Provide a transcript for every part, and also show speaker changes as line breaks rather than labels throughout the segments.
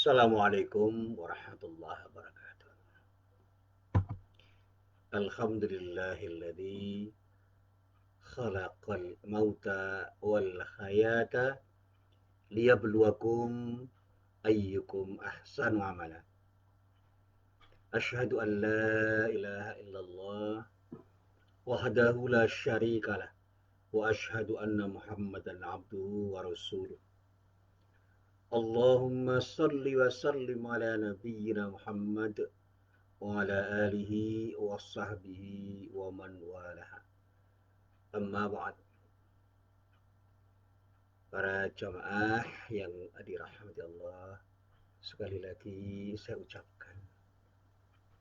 Assalamualaikum warahmatullahi wabarakatuh. Alhamdulillahilladzi khalaqal mauta wal hayata liyabluwakum ayyukum ahsanu amala. Asyhadu an la ilaha illallah wahdahu la syarikalah wa asyhadu anna Muhammadan abduhu wa rasuluh. Allahumma salli wa sallim ala nabiyyina Muhammad wa ala alihi wa sahbihi wa man walah. Amma ba'd. Para jamaah yang dirahmati Allah, sekali lagi saya ucapkan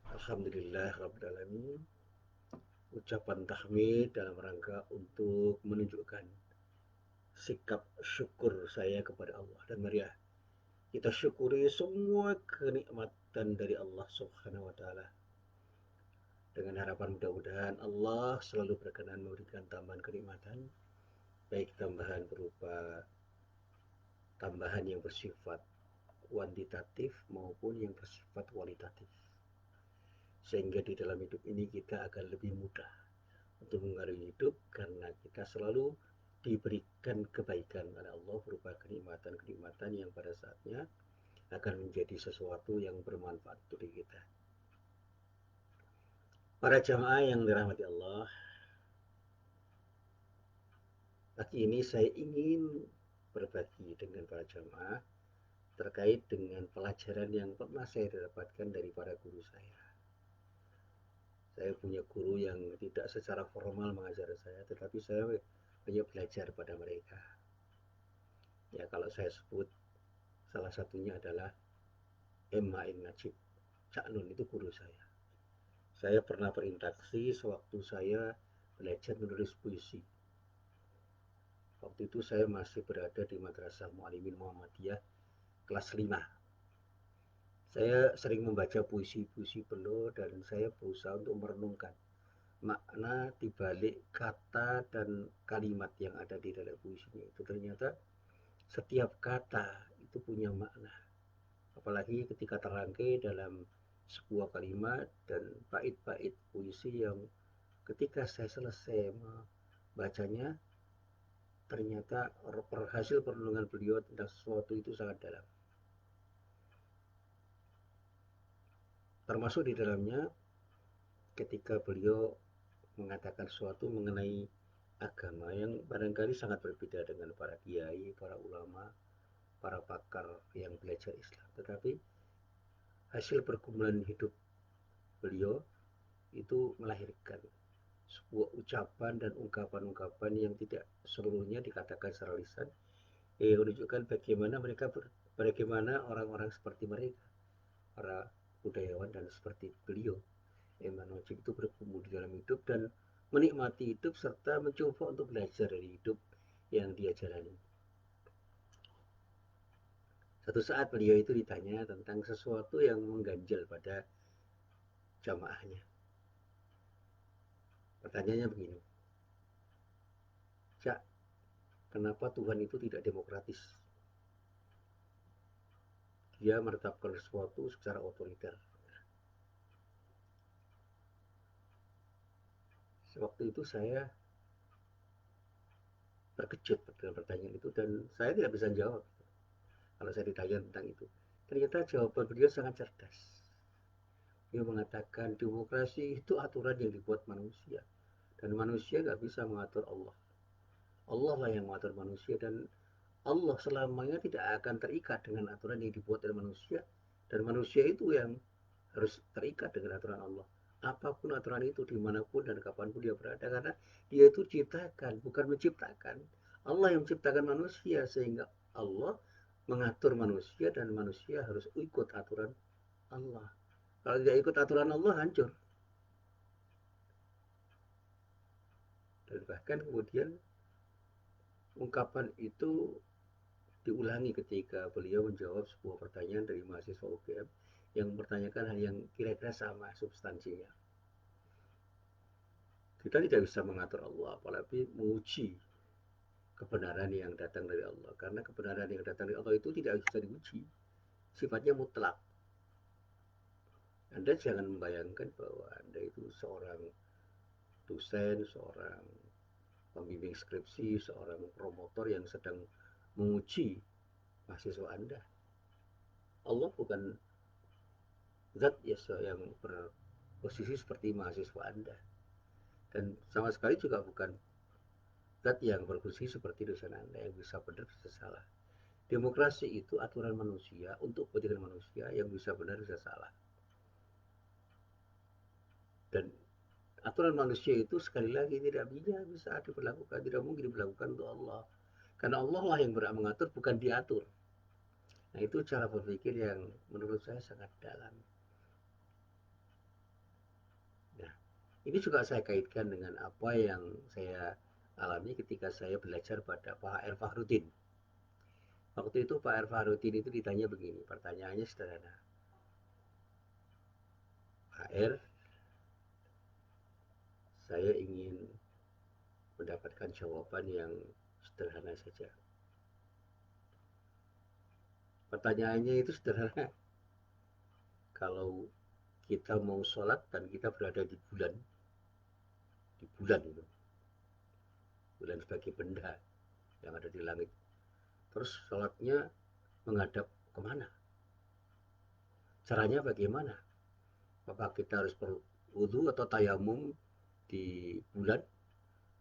Alhamdulillah Rabbil Alamin, ucapan tahmid dalam rangka untuk menunjukkan sikap syukur saya kepada Allah. Dan marilah kita syukuri semua kenikmatan dari Allah Subhanahu wa taala, dengan harapan mudah-mudahan Allah selalu berkenan memberikan tambahan kenikmatan, baik tambahan berupa tambahan yang bersifat kuantitatif maupun yang bersifat kualitatif, sehingga di dalam hidup ini kita akan lebih mudah untuk mengarungi hidup karena kita selalu diberikan kebaikan oleh Allah berupa kenikmatan-kenikmatan yang pada saatnya akan menjadi sesuatu yang bermanfaat untuk diri kita. Para jamaah yang dirahmati Allah, pagi ini saya ingin berbagi dengan para jamaah terkait dengan pelajaran yang pernah saya dapatkan dari para guru saya. Saya punya guru yang tidak secara formal mengajar saya, tetapi saya banyak belajar pada mereka. Ya, kalau saya sebut salah satunya adalah M. Ma'in Najib. Cak Nun itu guru saya. Saya pernah berinteraksi sewaktu saya belajar menulis puisi. Waktu itu saya masih berada di Madrasah Mu'allimin Muhammadiyah kelas 5. Saya sering membaca puisi-puisi beliau dan saya berusaha untuk merenungkan makna dibalik kata dan kalimat yang ada di dalam puisinya itu. Ternyata setiap kata itu punya makna, apalagi ketika terangkai dalam sebuah kalimat dan bait-bait puisi yang ketika saya selesai membacanya, ternyata hasil perenungan beliau tentang sesuatu itu sangat dalam. Termasuk di dalamnya ketika beliau mengatakan sesuatu mengenai agama yang barangkali sangat berbeda dengan para kiai, para ulama, para pakar yang belajar Islam. Tetapi hasil pergumulan hidup beliau itu melahirkan sebuah ucapan dan ungkapan-ungkapan yang tidak seluruhnya dikatakan secara lisan, yang menunjukkan bagaimana orang-orang seperti mereka, para budayawan dan seperti beliau, Imam Wajib itu bergumul di dalam hidup dan menikmati hidup serta mencoba untuk belajar dari hidup yang dia jalani. Satu saat beliau itu ditanya tentang sesuatu yang mengganjal pada jamaahnya. Pertanyaannya begini, Cak, kenapa Tuhan itu tidak demokratis? Dia menetapkan sesuatu secara otoriter. Sewaktu itu saya terkejut dengan pertanyaan itu dan saya tidak bisa jawab kalau saya ditanya tentang itu. Ternyata jawaban beliau sangat cerdas. Dia mengatakan demokrasi itu aturan yang dibuat manusia dan manusia nggak bisa mengatur Allah. Allah lah yang mengatur manusia dan Allah selamanya tidak akan terikat dengan aturan yang dibuat oleh manusia dan manusia itu yang harus terikat dengan aturan Allah. Apapun aturan itu dimanapun dan kapanpun dia berada karena dia itu ciptakan bukan menciptakan. Allah yang menciptakan manusia sehingga Allah mengatur manusia dan manusia harus ikut aturan Allah. Kalau tidak ikut aturan Allah hancur. Dan bahkan kemudian ungkapan itu diulangi ketika beliau menjawab sebuah pertanyaan dari mahasiswa UGM yang mempertanyakan hal yang kira-kira sama substansinya. Kita tidak bisa mengatur Allah, apalagi menguji kebenaran yang datang dari Allah. Karena kebenaran yang datang dari Allah itu tidak bisa diuji. sifatnya mutlak. Anda jangan membayangkan bahwa Anda itu seorang dosen, seorang pembimbing skripsi, seorang promotor yang sedang menguji mahasiswa Anda. Allah bukan zat ya yang berposisi seperti mahasiswa Anda. Dan sama sekali juga bukan zat yang berposisi seperti dosen Anda yang bisa benar bisa salah. Demokrasi itu aturan manusia untuk kepentingan manusia yang bisa benar bisa salah. Dan aturan manusia itu sekali lagi tidak bisa diberlakukan, tidak mungkin diberlakukan untuk Allah. Karena Allah lah yang berhak mengatur, bukan diatur. Nah itu cara berpikir yang menurut saya sangat dalam. Nah ini juga saya kaitkan dengan apa yang saya alami ketika saya belajar pada Pak R. Fahrudin. Waktu itu Pak R. Fahrudin itu ditanya begini, pertanyaannya sederhana. Pak R, saya ingin mendapatkan jawaban yang sederhana saja. Pertanyaannya itu sederhana. Kalau kita mau sholat dan kita berada di bulan itu, bulan sebagai benda yang ada di langit. Terus sholatnya menghadap kemana? Caranya bagaimana? Apakah kita harus berwudu atau tayamum di bulan?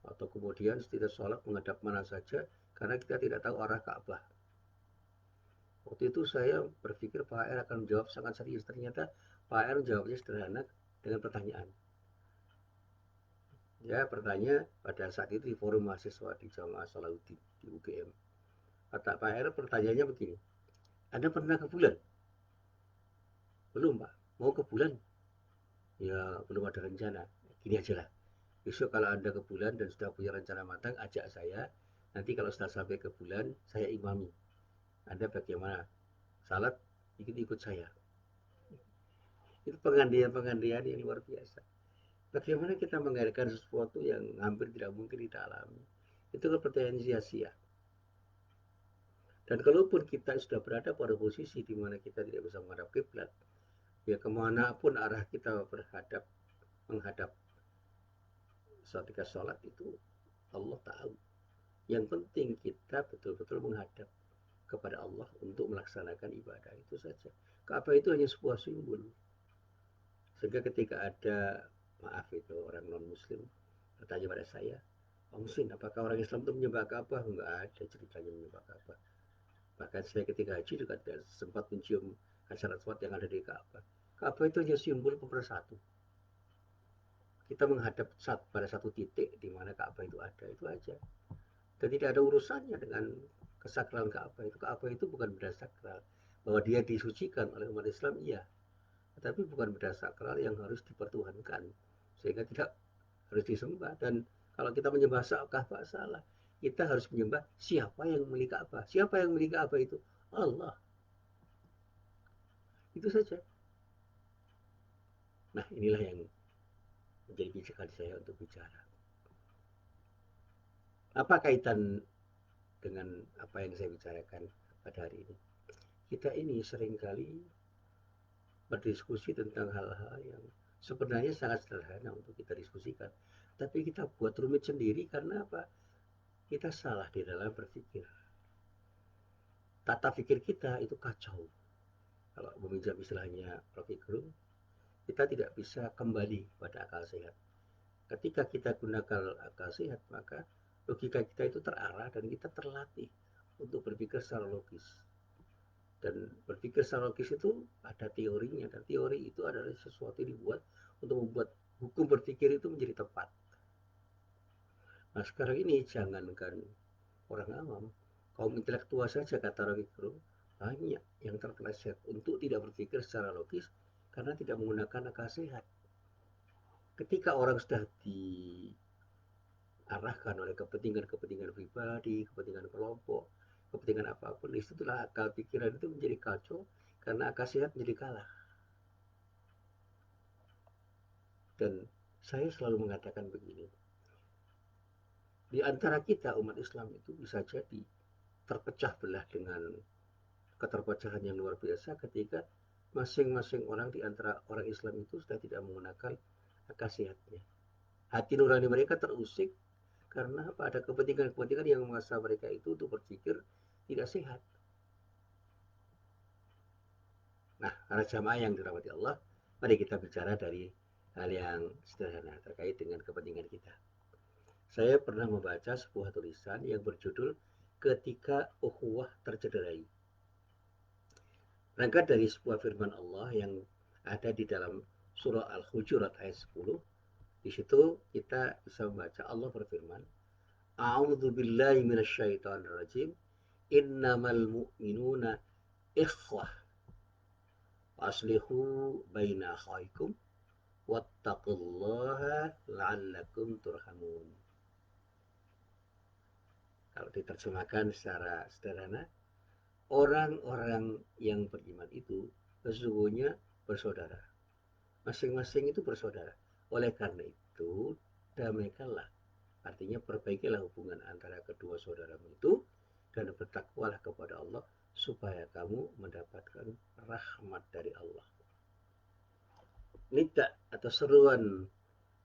Atau kemudian setiap sholat menghadap mana saja karena kita tidak tahu arah Ka'bah. Waktu itu saya berpikir Pak R akan menjawab sangat serius. Ternyata Pak R menjawabnya sederhana dengan pertanyaan. Ya, bertanya pada saat itu di forum mahasiswa di Jamaah Salahuddin di UGM. Kata Pak R, pertanyaannya begini. Anda pernah ke bulan? Belum, Pak. Mau ke bulan? Ya, belum ada rencana. Gini aja lah. Besok kalau Anda ke bulan dan sudah punya rencana matang, ajak saya. Nanti kalau sudah sampai ke bulan, saya imami. Anda bagaimana? Salat, ikut-ikut saya. Itu pengandian-pengandian yang luar biasa. Bagaimana kita mengadakan sesuatu yang hampir tidak mungkin kita alami? Itu kan pertanyaan sia-sia. Dan kalaupun kita sudah berada pada posisi di mana kita tidak bisa menghadap kiblat, ya kemanapun arah kita berhadap menghadap ketika sholat itu Allah tahu. Yang penting kita betul-betul menghadap kepada Allah untuk melaksanakan ibadah itu saja. Ka'bah itu hanya sebuah simbol. Sehingga ketika ada maaf itu orang non muslim bertanya pada saya, Pak Musin, apakah orang Islam itu menyembah Ka'bah? Enggak ada ceritanya menyembah Ka'bah. Bahkan saya ketika haji juga tidak sempat mencium hajar aswad yang ada di Ka'bah. Ka'bah itu hanya simbol pemersatu. Kita menghadap pada satu titik di mana Ka'bah itu ada, itu aja. Dan tidak ada urusannya dengan kesakralan Ka'bah itu. Ka'bah itu bukan benda sakral. Bahwa dia disucikan oleh umat Islam, iya. Tetapi bukan benda sakral yang harus dipertuhankan. Sehingga tidak harus disembah. Dan kalau kita menyembah Ka'bah salah. Kita harus menyembah siapa yang memiliki Ka'bah. Siapa yang memiliki Ka'bah itu? Allah. Itu saja. Nah, inilah yang menjadi pijakan saya untuk bicara. Apa kaitan dengan apa yang saya bicarakan pada hari ini? Kita ini seringkali berdiskusi tentang hal-hal yang sebenarnya sangat sederhana untuk kita diskusikan. Tapi kita buat rumit sendiri karena apa? Kita salah di dalam berpikir. Tata pikir kita itu kacau. Kalau meminjam istilahnya Rocky Gerung, kita tidak bisa kembali pada akal sehat. Ketika kita gunakan akal sehat, maka logika kita itu terarah dan kita terlatih untuk berpikir secara logis. Dan berpikir secara logis itu ada teorinya, dan teori itu adalah sesuatu yang dibuat untuk membuat hukum berpikir itu menjadi tepat. Nah sekarang ini jangankan orang awam, kaum intelektual saja kata Rocky Gerung, banyak yang terpeleset untuk tidak berpikir secara logis karena tidak menggunakan akal sehat. Ketika orang sudah diarahkan oleh kepentingan-kepentingan pribadi, kepentingan kelompok, kepentingan apapun, disitulah akal pikiran itu menjadi kacau karena akal sehat menjadi kalah. Dan saya selalu mengatakan begini, di antara kita umat Islam itu bisa jadi terpecah belah dengan keterpecahan yang luar biasa ketika masing-masing orang di antara orang Islam itu sudah tidak menggunakan akal sehatnya. Hati nurani mereka terusik karena ada kepentingan-kepentingan yang memaksa mereka itu untuk berpikir tidak sehat. Nah, para jamaah yang dirahmati Allah, mari kita bicara dari hal yang sederhana terkait dengan kepentingan kita. Saya pernah membaca sebuah tulisan yang berjudul Ketika Ukhuwah Tercederai. Berangkat dari sebuah firman Allah yang ada di dalam surah Al-Hujurat ayat 10. Di situ kita bisa membaca Allah berfirman, A'udzu billahi minasyaitonir rajim. Innamal mu'minuna ikhwah. Aslihu baina akhaikum wattaqullaha la'allakum turhamun. Kalau diterjemahkan secara sederhana, orang-orang yang beriman itu sesungguhnya bersaudara. Masing-masing itu bersaudara. Oleh karena itu, damaikanlah. Artinya perbaikilah hubungan antara kedua saudaramu itu dan bertakwalah kepada Allah supaya kamu mendapatkan rahmat dari Allah. Nida atau seruan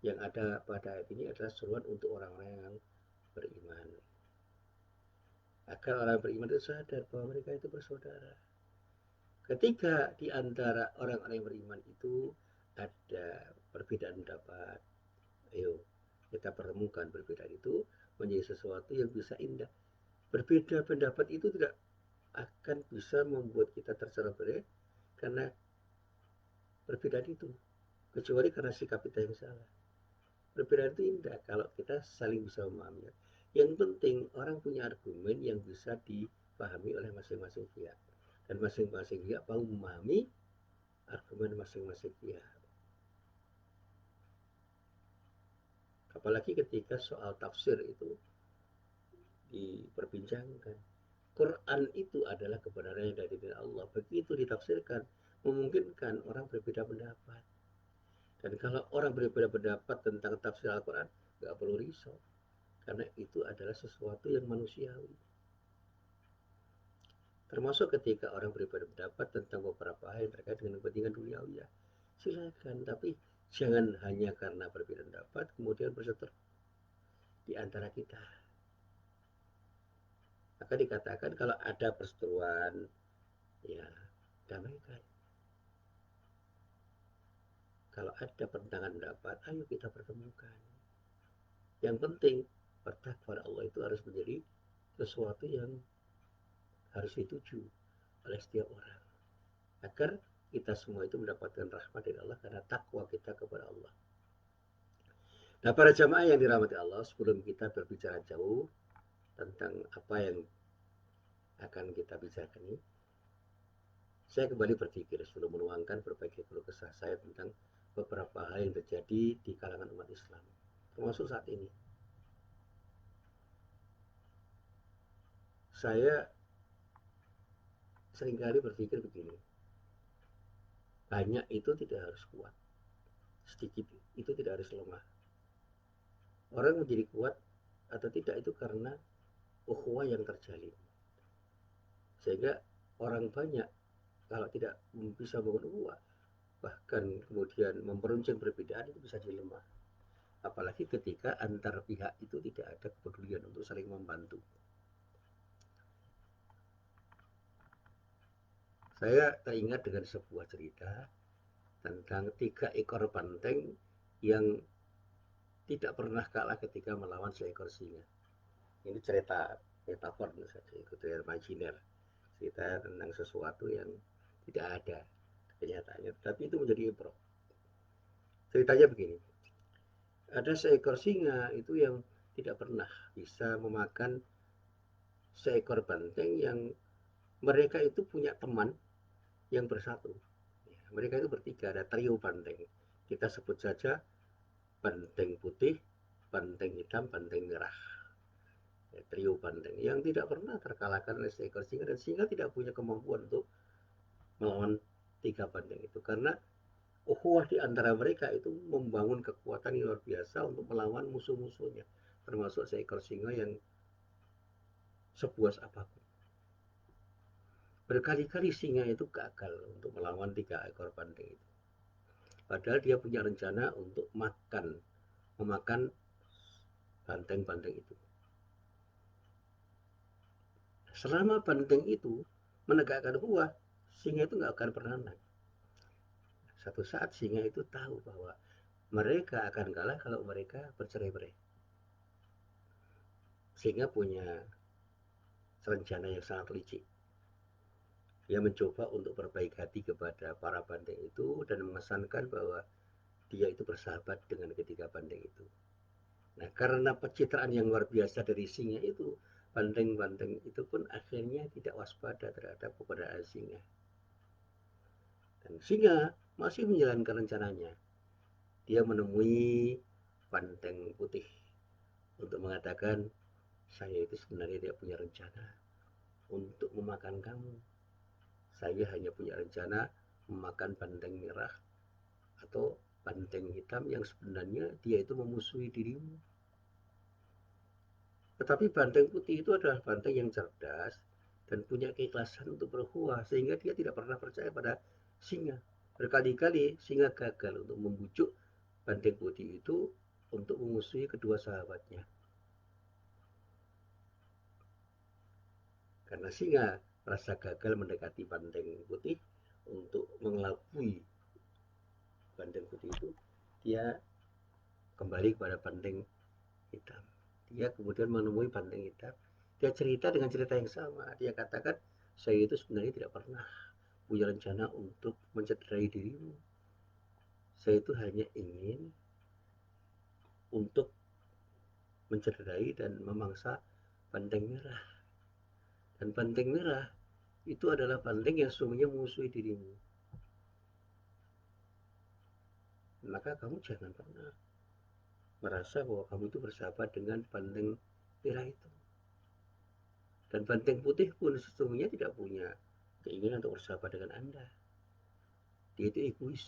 yang ada pada ayat ini adalah seruan untuk orang-orang yang beriman. Agar orang beriman itu sadar bahwa mereka itu bersaudara. Ketika di antara orang-orang yang beriman itu ada perbedaan pendapat, ayo kita pertemukan perbedaan itu menjadi sesuatu yang bisa indah. Berbeda pendapat itu tidak akan bisa membuat kita tercerai-berai karena perbedaan itu, kecuali karena sikap kita yang salah. Perbedaan itu indah kalau kita saling bisa memahaminya. Yang penting orang punya argumen yang bisa dipahami oleh masing-masing pihak, dan masing-masing pihak mau memahami argumen masing-masing pihak. Apalagi ketika soal tafsir itu diperbincangkan. Quran itu adalah kebenaran yang dari Allah. Begitu ditafsirkan, memungkinkan orang berbeda pendapat. Dan kalau orang berbeda pendapat tentang tafsir Al-Quran, nggak perlu risau. Karena itu adalah sesuatu yang manusiawi. Termasuk ketika orang berbeda pendapat tentang beberapa hal yang terkait dengan kepentingan duniawi, ya silakan. Tapi jangan hanya karena berbeda pendapat kemudian berseteru di antara kita. Maka dikatakan kalau ada perseteruan, ya damaikan. Kalau ada pertentangan pendapat, ayo kita pertemukan. Yang penting bertakwa pada Allah itu harus menjadi sesuatu yang harus dituju oleh setiap orang, agar kita semua itu mendapatkan rahmat dari Allah karena takwa kita kepada Allah. Nah, para jamaah yang dirahmati Allah, sebelum kita berbicara jauh tentang apa yang akan kita bicarakan ini, saya kembali berpikir sebelum menuangkan berbagai keluh kesah saya tentang beberapa hal yang terjadi di kalangan umat Islam, termasuk saat ini. Saya seringkali berpikir begini, banyak itu tidak harus kuat, sedikit itu tidak harus lemah. Orang menjadi kuat atau tidak itu karena ukhuwah yang terjalin. Sehingga orang banyak kalau tidak bisa bangun ukhuwah, bahkan kemudian memperuncing perbedaan, itu bisa jadi lemah. Apalagi ketika antar pihak itu tidak ada kepedulian untuk saling membantu. Saya teringat dengan sebuah cerita tentang 3 ekor banteng yang tidak pernah kalah ketika melawan seekor singa. Ini cerita metafor saja, itu cerita imajiner, cerita tentang sesuatu yang tidak ada kenyataannya, tapi itu menjadi improv. Ceritanya begini, ada seekor singa itu yang tidak pernah bisa memakan seekor banteng yang mereka itu punya teman yang bersatu. Mereka itu bertiga, ada trio banteng. Kita sebut saja banteng putih, banteng hitam, banteng merah. Ya, trio banteng yang tidak pernah terkalahkan oleh seekor singa, dan singa tidak punya kemampuan untuk melawan 3 banteng itu karena ukhuwah di antara mereka itu membangun kekuatan yang luar biasa untuk melawan musuh-musuhnya, termasuk seekor singa yang sebuas apapun. Berkali-kali singa itu gagal untuk melawan 3 ekor banteng itu. Padahal dia punya rencana untuk memakan banteng-banteng itu. Selama banteng itu menegakkan huah, singa itu nggak akan pernah menang. Satu saat singa itu tahu bahwa mereka akan kalah kalau mereka bercerai-berai. Singa punya rencana yang sangat licik. Dia mencoba untuk berbaik hati kepada para banteng itu dan mengesankan bahwa dia itu bersahabat dengan ketiga banteng itu. Nah, karena pencitraan yang luar biasa dari singa itu, banteng-banteng itu pun akhirnya tidak waspada terhadap keberadaan singa. Dan singa masih menjalankan rencananya. Dia menemui banteng putih untuk mengatakan, saya itu sebenarnya tidak punya rencana untuk memakan kamu. Saya hanya punya rencana memakan banteng merah atau banteng hitam yang sebenarnya dia itu memusuhi dirimu. Tetapi banteng putih itu adalah banteng yang cerdas dan punya keikhlasan untuk berkuah, sehingga dia tidak pernah percaya pada singa. Berkali-kali singa gagal untuk membujuk banteng putih itu untuk memusuhi kedua sahabatnya. Karena singa merasa gagal mendekati banteng putih untuk mengelabui banteng putih itu, dia kembali kepada banteng hitam. Dia kemudian menemui banteng hitam. Dia cerita dengan cerita yang sama. Dia katakan, saya itu sebenarnya tidak pernah punya rencana untuk mencederai dirimu. Saya itu hanya ingin untuk mencederai dan memangsa banteng merah. Dan banteng merah itu adalah banteng yang sesungguhnya musuhi dirimu. Maka kamu jangan pernah merasa bahwa kamu itu bersahabat dengan banteng merah itu. Dan banteng putih pun sesungguhnya tidak punya keinginan untuk bersahabat dengan Anda. Dia itu egois.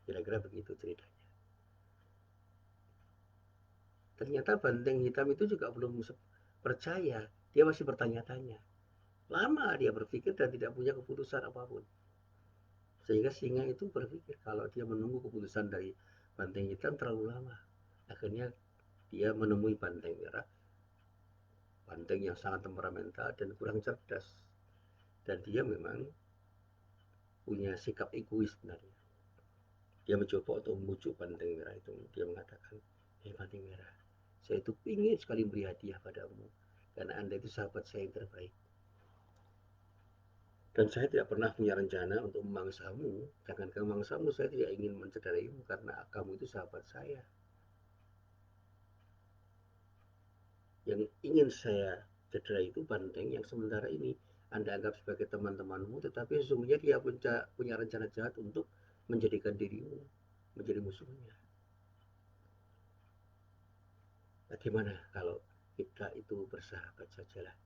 Kira-kira begitu ceritanya. Ternyata banteng hitam itu juga belum percaya. Dia masih bertanya-tanya. Lama dia berpikir dan tidak punya keputusan apapun. Sehingga singa itu berpikir kalau dia menunggu keputusan dari banteng hitam terlalu lama. Akhirnya dia menemui banteng merah. Banteng yang sangat temperamental dan kurang cerdas. Dan dia memang punya sikap egois sebenarnya. Dia mencoba untuk membujuk banteng merah itu. Dia mengatakan, hei banteng merah, saya itu ingin sekali beri hadiah padamu. Karena Anda itu sahabat saya yang terbaik. Dan saya tidak pernah punya rencana untuk memangsamu. Jangan kamu memangsamu, saya tidak ingin mencederaimu karena kamu itu sahabat saya. Yang ingin saya cederai itu banteng yang sementara ini Anda anggap sebagai teman-temanmu, tetapi sesungguhnya dia punya rencana jahat untuk menjadikan dirimu menjadi musuhnya. Bagaimana kalau kita itu bersahabat sajalah?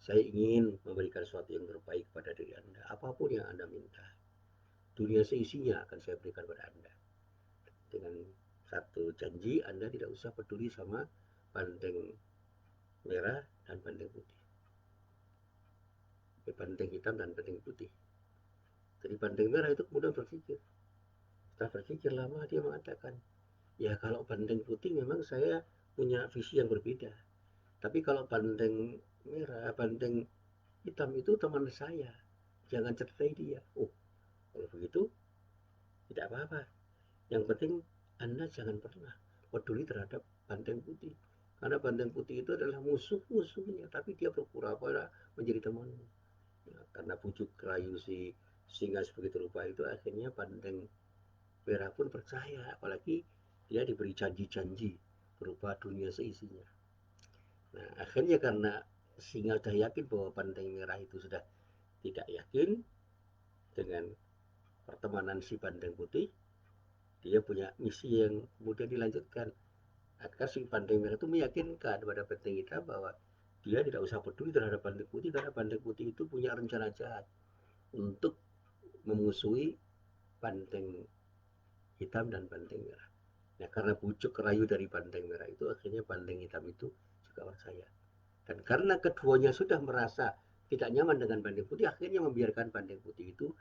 Saya ingin memberikan sesuatu yang terbaik pada diri Anda. Apapun yang Anda minta, dunia seisinya akan saya berikan pada Anda. Dengan satu janji, Anda tidak usah peduli sama banteng merah dan banteng putih. Banteng hitam dan banteng putih. Jadi banteng merah itu kemudian berpikir. Setelah berpikir lama dia mengatakan, ya kalau banteng putih memang saya punya visi yang berbeda. Tapi kalau banteng merah, banteng hitam itu teman saya. Jangan ceritai dia. Oh, kalau begitu tidak apa-apa. Yang penting Anda jangan pernah peduli terhadap banteng putih. Karena banteng putih itu adalah musuh-musuhnya, tapi dia berpura-pura menjadi temanmu. Ya, karena bujuk rayu si singa sebegitu rupa itu akhirnya banteng merah pun percaya, apalagi dia diberi janji-janji berupa dunia seisinya. Nah, akhirnya karena singa sudah yakin bahwa banteng merah itu sudah tidak yakin dengan pertemanan si banteng putih, dia punya misi yang kemudian dilanjutkan agar si banteng merah itu meyakinkan kepada banteng hitam bahwa dia tidak usah peduli terhadap banteng putih karena banteng putih itu punya rencana jahat untuk memusuhi banteng hitam dan banteng merah. Nah, karena bujuk rayu dari banteng merah itu akhirnya banteng hitam itu juga percaya. Dan karena keduanya sudah merasa tidak nyaman dengan Banteng Putih, akhirnya membiarkan Banteng Putih itu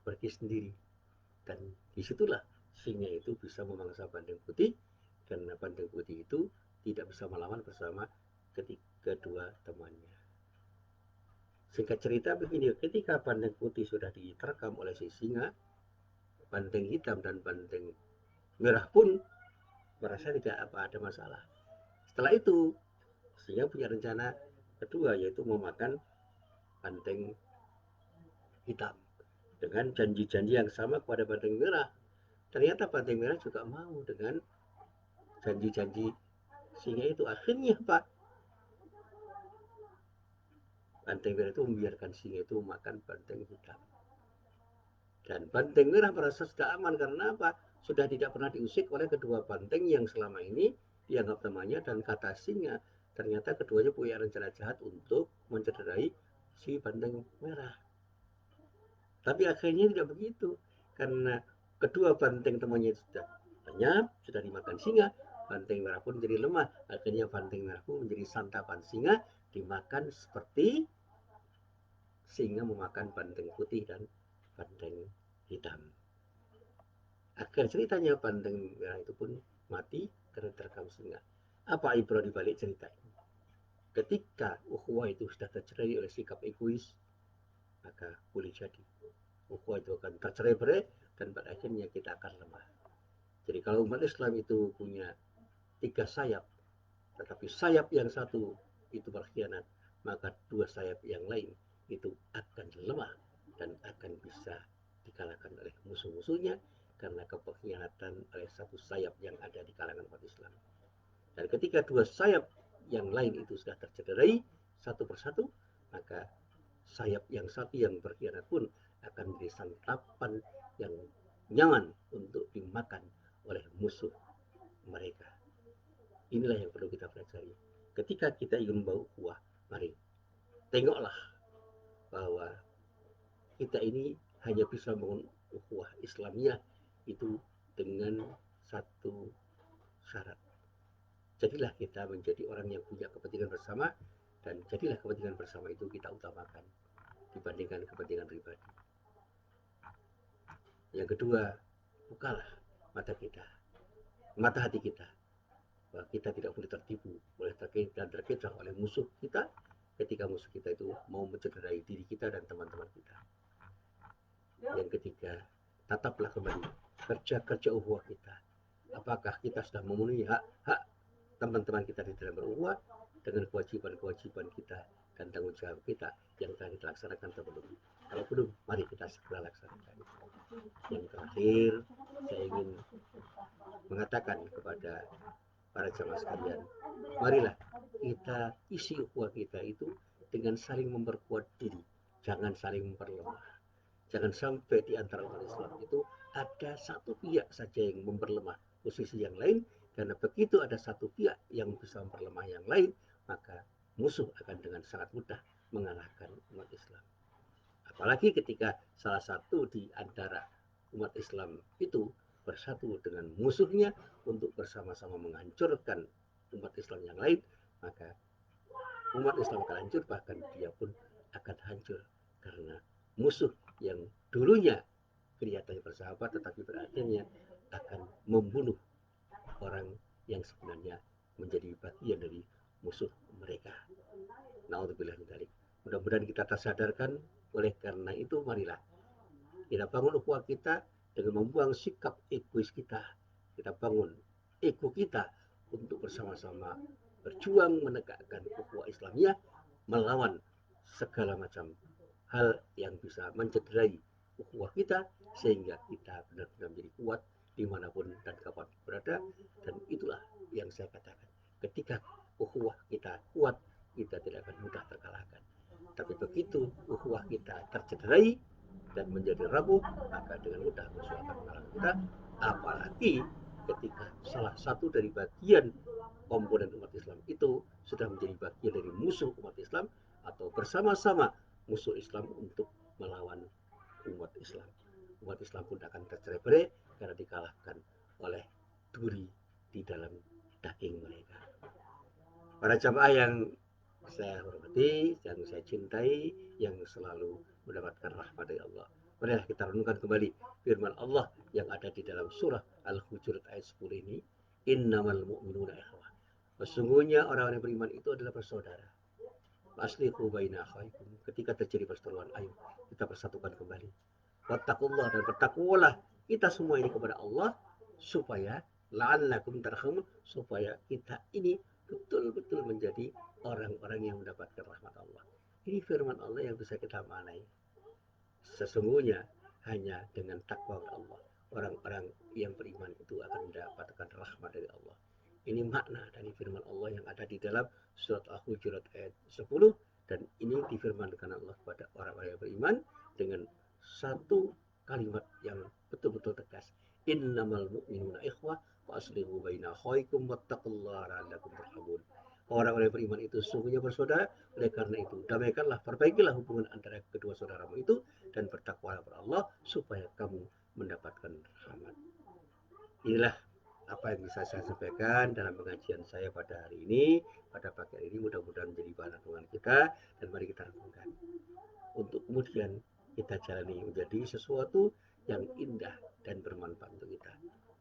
pergi sendiri. Dan disitulah singa itu bisa memangsa Banteng Putih, karena Banteng Putih itu tidak bisa melawan bersama kedua temannya. Singkat cerita begini, ketika Banteng Putih sudah diterkam oleh si singa, Banteng Hitam dan Banteng Merah pun merasa tidak apa ada masalah. Setelah itu, singa punya rencana kedua, yaitu memakan Banteng Hitam dengan janji-janji yang sama kepada Banteng Merah. Ternyata Banteng Merah juga mau dengan janji-janji singa itu. Akhirnya Pak, Banteng Merah itu membiarkan singa itu makan Banteng Hitam. Dan Banteng Merah merasa sudah aman karena apa? Sudah tidak pernah diusik oleh kedua banteng yang selama ini dianggap temannya, dan kata singa, ternyata keduanya punya rencana jahat untuk mencederai si Banteng Merah. Tapi akhirnya tidak begitu, karena kedua banteng temannya sudah lenyap, sudah dimakan singa. Banteng Merah pun menjadi lemah. Akhirnya Banteng Merah pun menjadi santapan singa, dimakan seperti singa memakan Banteng Putih dan Banteng Hitam. Akhir ceritanya Banteng Merah itu pun mati karena terkam singa. Apa ibrah di balik cerita ini? Ketika ukhuwah itu sudah tercerai oleh sikap egois, maka boleh jadi ukhuwah itu akan tercerai-berai, dan pada akhirnya kita akan lemah. Jadi kalau umat Islam itu punya 3 sayap, tetapi sayap yang satu itu berkhianat, maka 2 sayap yang lain itu akan lemah dan akan bisa dikalahkan oleh musuh-musuhnya karena kepengkhianatan oleh satu sayap yang ada di kalangan umat Islam. Dan ketika 2 sayap yang lain itu sudah tercederai satu persatu, maka sayap yang satu yang berkhianat pun akan menjadi santapan yang nyaman untuk dimakan oleh musuh mereka. Inilah yang perlu kita pelajari. Ketika kita ingin membawa ukhuwah, mari tengoklah bahwa kita ini hanya bisa membangun ukhuwah Islamiyah itu dengan satu syarat. Jadilah kita menjadi orang yang punya kepentingan bersama, dan jadilah kepentingan bersama itu kita utamakan dibandingkan kepentingan pribadi. Yang kedua, bukalah mata kita, mata hati kita, bahwa kita tidak boleh tertipu oleh terkecoh oleh musuh kita ketika musuh kita itu mau mencederai diri kita dan teman-teman kita. Yang ketiga, tataplah kembali kerja-kerja ukhuwah kita. Apakah kita sudah memenuhi hak-hak teman-teman kita di dalam berukhuwah dengan kewajiban-kewajiban kita dan tanggung jawab kita yang telah kita laksanakan atau belum? Kalau belum, mari kita segera laksanakan. Yang terakhir, saya ingin mengatakan kepada para jamaah sekalian, marilah kita isi ukhuwah kita itu dengan saling memperkuat diri, jangan saling memperlemah. Jangan sampai di antara umat Islam itu ada satu pihak saja yang memperlemah posisi yang lain, karena begitu ada satu pihak yang bisa memperlemah yang lain, maka musuh akan dengan sangat mudah mengalahkan umat Islam. Apalagi ketika salah satu di antara umat Islam itu bersatu dengan musuhnya untuk bersama-sama menghancurkan umat Islam yang lain, maka umat Islam akan hancur, bahkan dia pun akan hancur karena musuh yang dulunya kelihatannya bersahabat tetapi berakhirnya akan membunuh orang yang sebenarnya menjadi bagian dari musuh mereka. Naudzubillah min dzalik. Mudah-mudahan kita tersadarkan. Oleh karena itu, marilah kita bangun ukhuwah kita dengan membuang sikap egois kita. Kita bangun ego kita untuk bersama-sama berjuang menegakkan ukhuwah Islamiyah, melawan segala macam hal yang bisa mencederai ukhuwah kita, sehingga kita benar-benar menjadi kuat dimanapun dan kapan berada. Dan itulah yang saya katakan, ketika ukhuwah kita kuat, kita tidak akan mudah terkalahkan. Tapi begitu ukhuwah kita tercederai dan menjadi rapuh, maka dengan mudah musuh akan mengalahkan kita. Apalagi ketika salah satu dari bagian komponen umat Islam itu sudah menjadi bagian dari musuh umat Islam, atau bersama-sama musuh Islam untuk melawan umat Islam. Umat Islam pun akan tercerai-berai karena dikalahkan oleh duri di dalam daging mereka. Para jamaah yang saya hormati, yang saya cintai, yang selalu mendapatkan rahmat dari Allah. Marilah kita renungkan kembali firman Allah yang ada di dalam surah Al-Hujurat ayat 10 ini. Innamal mu'minuna ikhwah. Sesungguhnya orang-orang yang beriman itu adalah bersaudara. Aslihu baina akhaikum. Ketika terjadi perseteruan, ayo kita persatukan kembali. Wattaqullah, dan bertakwalah kita semua ini kepada Allah supaya la'allakum tarhamun, supaya kita ini betul-betul menjadi orang-orang yang mendapatkan rahmat Allah. Ini firman Allah yang bisa kita maknai. Sesungguhnya hanya dengan takwa kepada Allah, orang-orang yang beriman itu akan mendapatkan rahmat dari Allah. Ini makna dari firman Allah yang ada di dalam surat Al-Hujurat ayat 10, dan ini difirmankan Allah kepada orang-orang yang beriman dengan satu kalimat yang betul-betul tegas. Innamal mu'minuna ikhwah wa aslihu baina akhawaykum wattaqullaha la'allakum turhamun. Orang-orang yang beriman itu sungguhnya bersaudara, oleh karena itu damaikanlah, perbaikilah hubungan antara kedua saudaramu itu, dan bertakwalah kepada Allah supaya kamu mendapatkan rahmat. Inilah apa yang bisa saya sampaikan dalam pengajian saya pada hari ini, pada pagi hari ini. Mudah-mudahan menjadi bahan renungan kita, dan mari kita renungkan untuk kemudian kita jalani menjadi sesuatu yang indah dan bermanfaat untuk kita.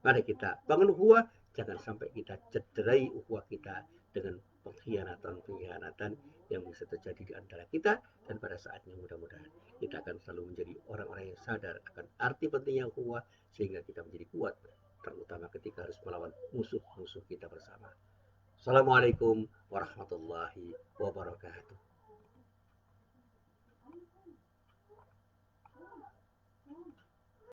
Mari kita bangun ukhuwah, jangan sampai kita cederai ukhuwah kita dengan pengkhianatan-pengkhianatan yang bisa terjadi di antara kita, dan pada saatnya mudah-mudahan kita akan selalu menjadi orang-orang yang sadar akan arti pentingnya ukhuwah, sehingga kita menjadi kuat, terutama ketika harus melawan musuh-musuh kita bersama. Assalamualaikum warahmatullahi wabarakatuh.